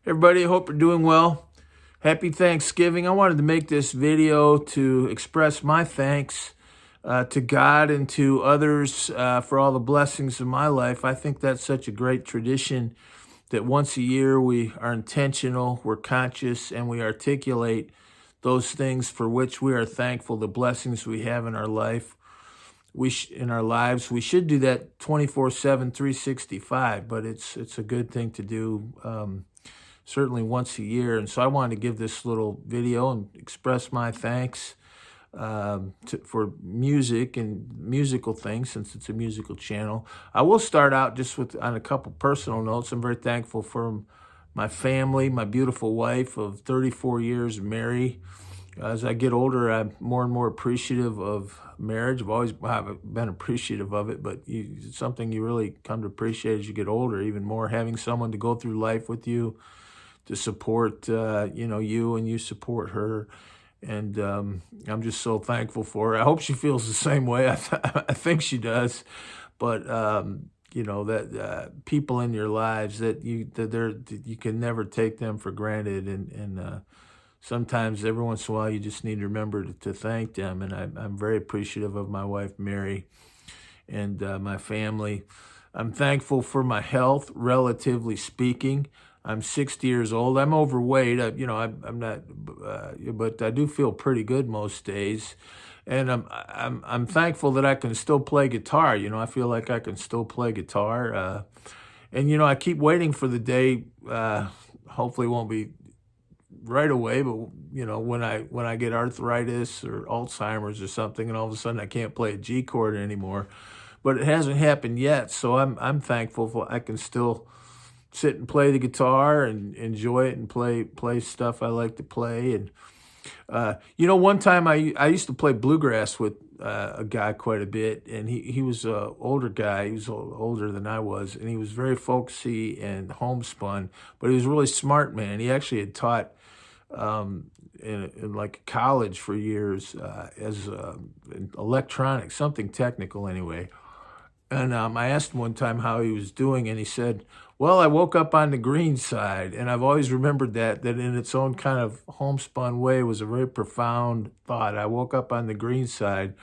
Everybody, I hope you're doing well. Happy Thanksgiving. I wanted to make this video to express my thanks to God and to others for all the blessings in my life. I think that's such a great tradition that once a year we are intentional, we're conscious, and we articulate those things for which we are thankful, the blessings we have in our life. In our lives, we should do that 24/7, 365, but it's a good thing to do. Certainly once a year. And so I wanted to give this little video and express my thanks for music and musical things, since it's a musical channel. I will start out just on a couple personal notes. I'm very thankful for my family, my beautiful wife of 34 years, Mary. As I get older, I'm more and more appreciative of marriage. I've been appreciative of it, but it's something you really come to appreciate as you get older, even more, having someone to go through life with you, to support you, and you support her. And I'm just so thankful for her. I hope she feels the same way. I think she does. But that people in your lives that you can never take them for granted, and sometimes every once in a while you just need to remember to thank them. And I'm very appreciative of my wife Mary and my family. I'm thankful for my health, relatively speaking. I'm 60 years old. I'm overweight. I'm not, but I do feel pretty good most days. And I'm thankful that I can still play guitar. I feel like I can still play guitar. And I keep waiting for the day. Hopefully, it won't be right away, but when I get arthritis or Alzheimer's or something, and all of a sudden I can't play a G chord anymore. But it hasn't happened yet, so I'm thankful I can still sit and play the guitar and enjoy it and play stuff I like to play. And one time I used to play bluegrass with a guy quite a bit, and he was an older guy. He was older than I was, and he was very folksy and homespun, but he was a really smart man. He actually had taught in like college for years as in electronics, something technical anyway. And I asked him one time how he was doing, and he said, "Well, I woke up on the green side." And I've always remembered that in its own kind of homespun way was a very profound thought. I woke up on the green side.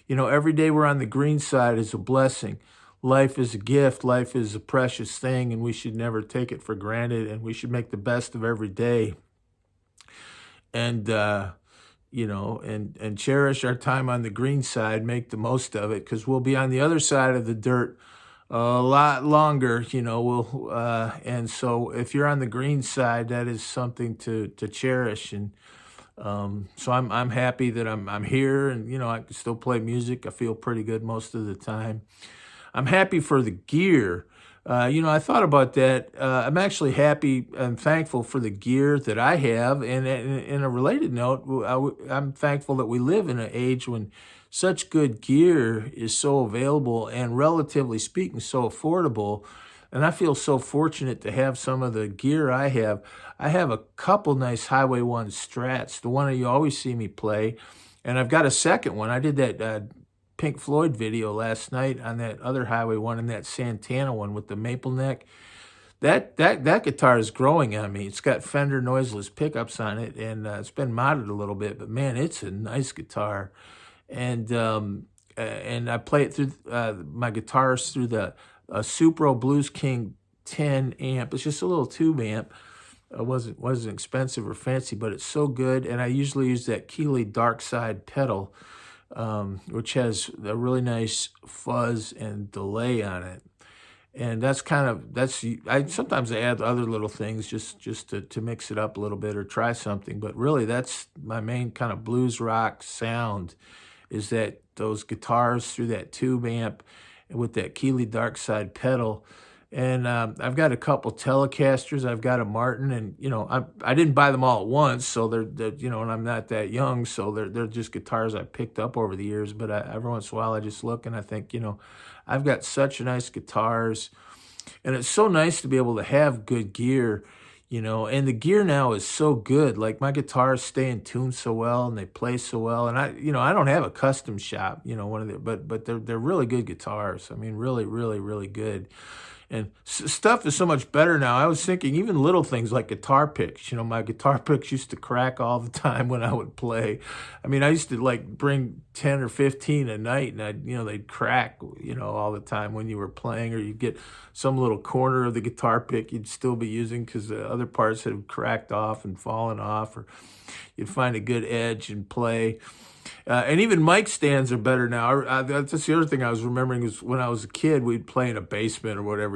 Every day we're on the green side is a blessing. Life is a gift. Life is a precious thing, and we should never take it for granted, and we should make the best of every day. And and cherish our time on the green side, make the most of it, because we'll be on the other side of the dirt a lot longer. And so if you're on the green side, that is something to cherish. And so I'm happy that I'm here, and I can still play music. I feel pretty good most of the time. I'm happy for the gear. I thought about that. I'm actually happy and thankful for the gear that I have. And in a related note, I'm thankful that we live in an age when such good gear is so available and, relatively speaking, so affordable. And I feel so fortunate to have some of the gear I have. I have a couple nice Highway 1 Strats, the one that you always see me play. And I've got a second one. I did that Pink Floyd video last night on that other Highway 1, and that Santana one with the maple neck. That guitar is growing on me. It's got Fender noiseless pickups on it, and it's been modded a little bit, but man, it's a nice guitar. And I play it through my guitars through the Supro Blues King 10 amp. It's just a little tube amp. It wasn't expensive or fancy, but it's so good. And I usually use that Keeley Dark Side pedal, which has a really nice fuzz and delay on it. And sometimes I add other little things just to mix it up a little bit or try something. But really, that's my main kind of blues rock sound, is that those guitars through that tube amp and with that Keeley Dark Side pedal. And I've got a couple Telecasters. I've got a Martin, and I didn't buy them all at once, so they're and I'm not that young, so they're just guitars I picked up over the years. But every once in a while, I just look and I think, I've got such nice guitars, and it's so nice to be able to have good gear. And the gear now is so good. Like, my guitars stay in tune so well, and they play so well. And I don't have a custom shop, but they're really good guitars. I mean, really, really, really good. And stuff is so much better now. I was thinking even little things like guitar picks. You know, my guitar picks used to crack all the time when I would play. I mean, I used to like bring 10 or 15 a night, and they'd crack, all the time when you were playing, or you'd get some little corner of the guitar pick you'd still be using because the other parts had cracked off and fallen off, or you'd find a good edge and play. And even mic stands are better now. That's the other thing I was remembering is when I was a kid, we'd play in a basement or whatever,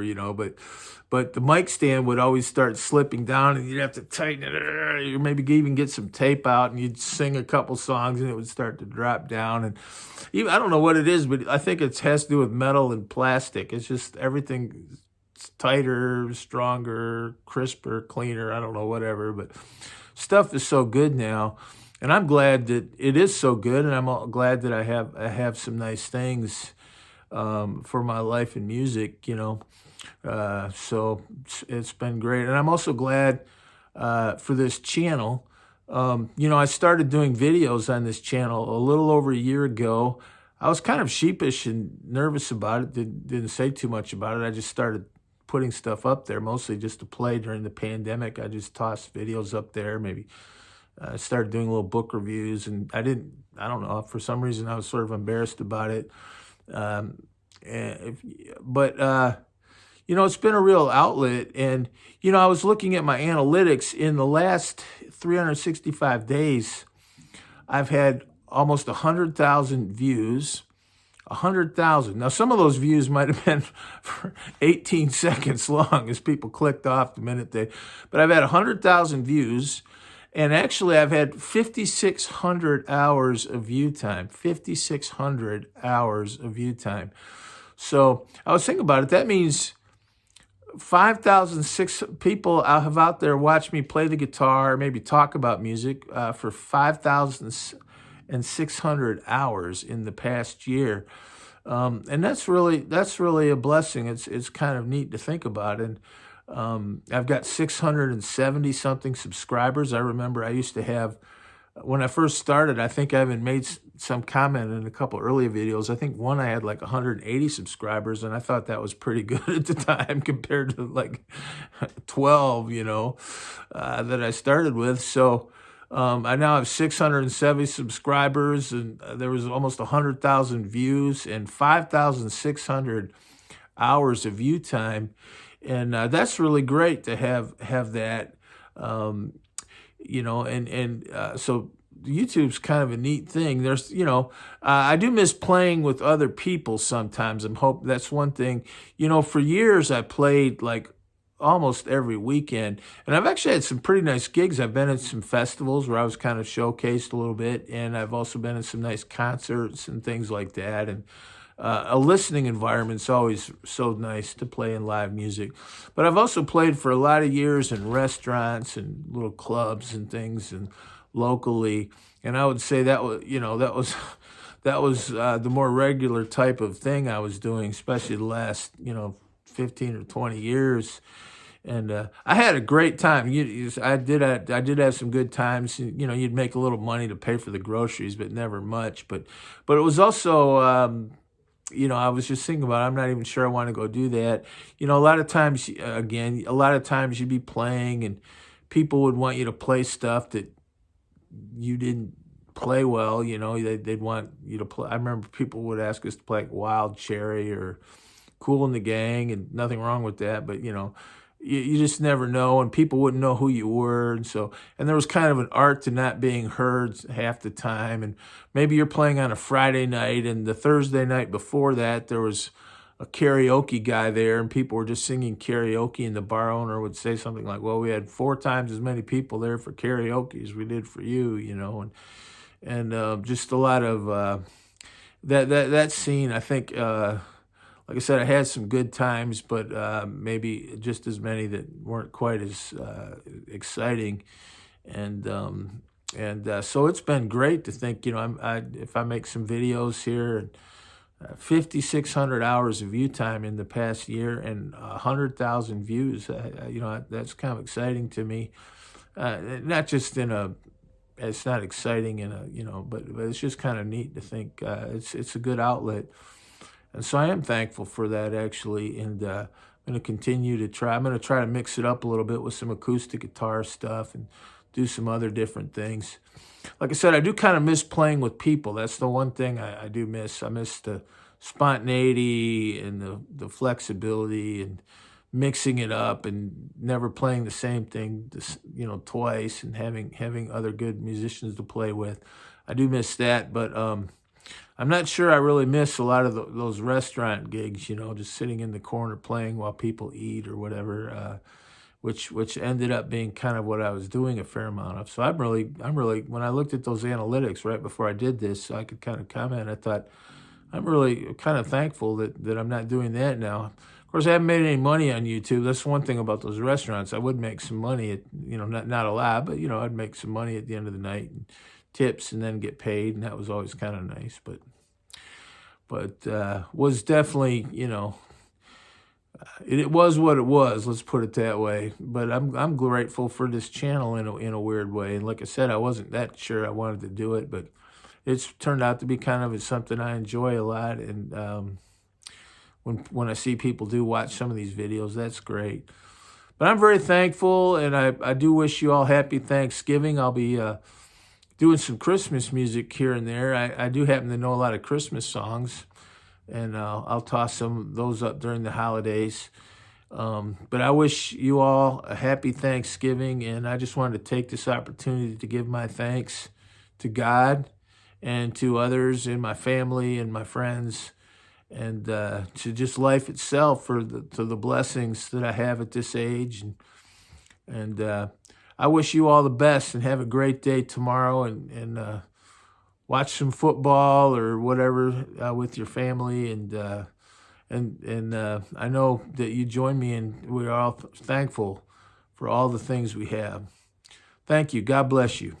but the mic stand would always start slipping down, and you'd have to tighten it, or maybe even get some tape out, and you'd sing a couple songs, and it would start to drop down. And even, I don't know what it is, but I think it has to do with metal and plastic. It's just everything tighter, stronger, crisper, cleaner. I don't know, whatever, but stuff is so good now. And I'm glad that it is so good, and I'm glad that I have some nice things for my life in music, So it's been great. And I'm also glad for this channel. I started doing videos on this channel a little over a year ago. I was kind of sheepish and nervous about it, didn't say too much about it. I just started putting stuff up there, mostly just to play during the pandemic. I just tossed videos up there, maybe. I started doing little book reviews, and I don't know, for some reason I was sort of embarrassed about it. It's been a real outlet. And, I was looking at my analytics. In the last 365 days, I've had almost 100,000 views. 100,000. Now, some of those views might have been for 18 seconds long as people clicked off the minute but I've had 100,000 views. And actually, I've had 5,600 hours of view time. 5,600 hours of view time. So I was thinking about it. That means 5,006 people have out there watched me play the guitar, maybe talk about music for 5,600 hours in the past year. And that's really a blessing. It's kind of neat to think about. And I've got 670 something subscribers. I remember I used to have, when I first started, I think I even made some comment in a couple earlier videos. I think one I had like 180 subscribers, and I thought that was pretty good at the time compared to like 12, that I started with. So I now have 670 subscribers, and there was almost 100,000 views and 5,600 hours of view time. And that's really great to have that, so YouTube's kind of a neat thing. There's, I do miss playing with other people sometimes. That's one thing. For years I played like almost every weekend, and I've actually had some pretty nice gigs. I've been at some festivals where I was kind of showcased a little bit, and I've also been at some nice concerts and things like that. And a listening environment's always so nice to play in live music. But I've also played for a lot of years in restaurants and little clubs and things, and locally. And I would say that was, the more regular type of thing I was doing, especially the last, 15 or 20 years. And I had a great time. I did have some good times. You'd make a little money to pay for the groceries, but never much. But it was also, I was just thinking about it. I'm not even sure I want to go do that. A lot of times you'd be playing, and people would want you to play stuff that you didn't play well. They'd want you to play. I remember people would ask us to play like Wild Cherry or Kool and the Gang, and nothing wrong with that. But, you just never know, and people wouldn't know who you were. And there was kind of an art to not being heard half the time. And maybe you're playing on a Friday night, and the Thursday night before that, there was a karaoke guy there, and people were just singing karaoke, and the bar owner would say something like, well, we had 4 times as many people there for karaoke as we did for you, and just a lot of that scene. I think, like I said, I had some good times, but maybe just as many that weren't quite as exciting. And so it's been great to think, if I make some videos here, and 5,600 hours of view time in the past year and 100,000 views, that's kind of exciting to me. Not just it's not exciting but it's just kind of neat to think it's a good outlet. And so I am thankful for that, actually. And I'm going to continue to try. I'm going to try to mix it up a little bit with some acoustic guitar stuff and do some other different things. Like I said, I do kind of miss playing with people. That's the one thing I do miss. I miss the spontaneity and the flexibility and mixing it up and never playing the same thing, twice, and having other good musicians to play with. I do miss that, but I'm not sure I really miss a lot of those restaurant gigs, just sitting in the corner playing while people eat or whatever, which ended up being kind of what I was doing a fair amount of. So I'm really, when I looked at those analytics right before I did this, so I could kind of comment, I thought, I'm really kind of thankful that I'm not doing that now. Of course, I haven't made any money on YouTube. That's one thing about those restaurants. I would make some money, not a lot, but, I'd make some money at the end of the night, and tips, and then get paid, and that was always kind of nice. But was definitely, it was what it was. Let's put it that way. But I'm grateful for this channel in a weird way. And like I said, I wasn't that sure I wanted to do it, but it's turned out to be kind of something I enjoy a lot. And when I see people do watch some of these videos, that's great. But I'm very thankful, and I do wish you all happy Thanksgiving. I'll be doing some Christmas music here and there. I do happen to know a lot of Christmas songs, and I'll toss some of those up during the holidays. But I wish you all a happy Thanksgiving, and I just wanted to take this opportunity to give my thanks to God and to others in my family and my friends, and to just life itself for the blessings that I have at this age. And I wish you all the best, and have a great day tomorrow, and watch some football or whatever with your family. And I know that you join me, and we're all thankful for all the things we have. Thank you. God bless you.